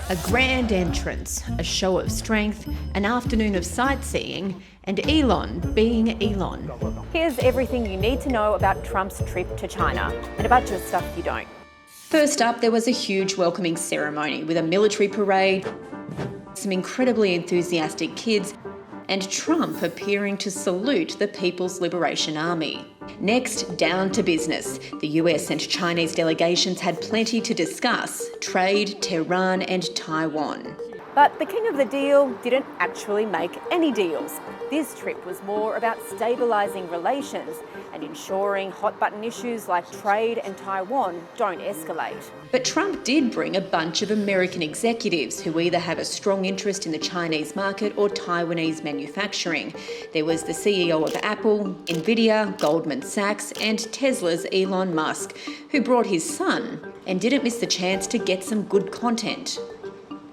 A grand entrance, a show of strength, an afternoon of sightseeing, and Elon being Elon. Here's everything you need to know about Trump's trip to China and a bunch of stuff you don't. First up, there was a huge welcoming ceremony with a military parade, some incredibly enthusiastic kids, and Trump appearing to salute the People's Liberation Army. Next, down to business. The US and Chinese delegations had plenty to discuss: trade, Tehran and Taiwan. But the king of the deal didn't actually make any deals. This trip was more about stabilising relations and ensuring hot-button issues like trade and Taiwan don't escalate. But Trump did bring a bunch of American executives who either have a strong interest in the Chinese market or Taiwanese manufacturing. There was the CEO of Apple, Nvidia, Goldman Sachs and Tesla's Elon Musk, who brought his son and didn't miss the chance to get some good content.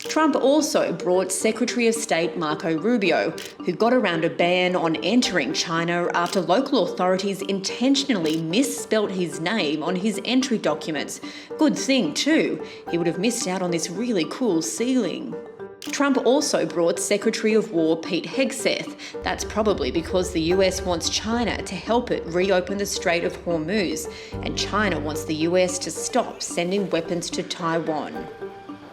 Trump also brought Secretary of State Marco Rubio, who got around a ban on entering China after local authorities intentionally misspelt his name on his entry documents. Good thing too, he would have missed out on this really cool ceiling. Trump also brought Secretary of War Pete Hegseth. That's probably because the US wants China to help it reopen the Strait of Hormuz, and China wants the US to stop sending weapons to Taiwan.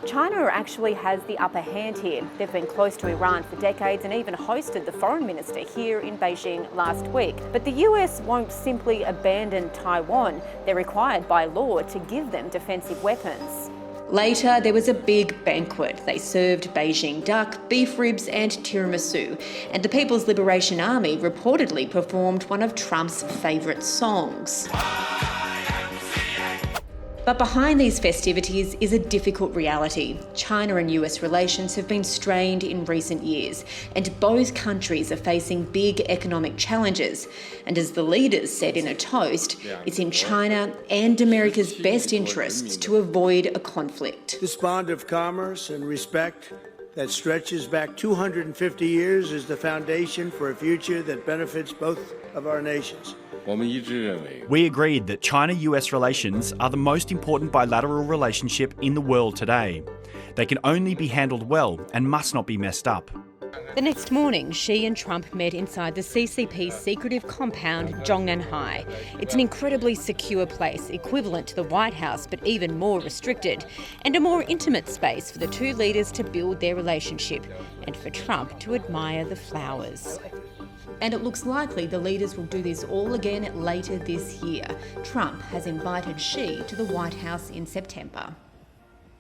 China actually has the upper hand here. They've been close to Iran for decades and even hosted the foreign minister here in Beijing last week. But the US won't simply abandon Taiwan. They're required by law to give them defensive weapons. Later, there was a big banquet. They served Beijing duck, beef ribs and tiramisu. And the People's Liberation Army reportedly performed one of Trump's favourite songs. But behind these festivities is a difficult reality. China and US relations have been strained in recent years, and both countries are facing big economic challenges. And as the leaders said in a toast, it's in China and America's best interests to avoid a conflict. This bond of commerce and respect that stretches back 250 years is the foundation for a future that benefits both of our nations. We agreed that China-US relations are the most important bilateral relationship in the world today. They can only be handled well and must not be messed up. The next morning, Xi and Trump met inside the CCP's secretive compound, Zhongnanhai. It's an incredibly secure place, equivalent to the White House, but even more restricted, and a more intimate space for the two leaders to build their relationship, and for Trump to admire the flowers. And it looks likely the leaders will do this all again later this year. Trump has invited Xi to the White House in September.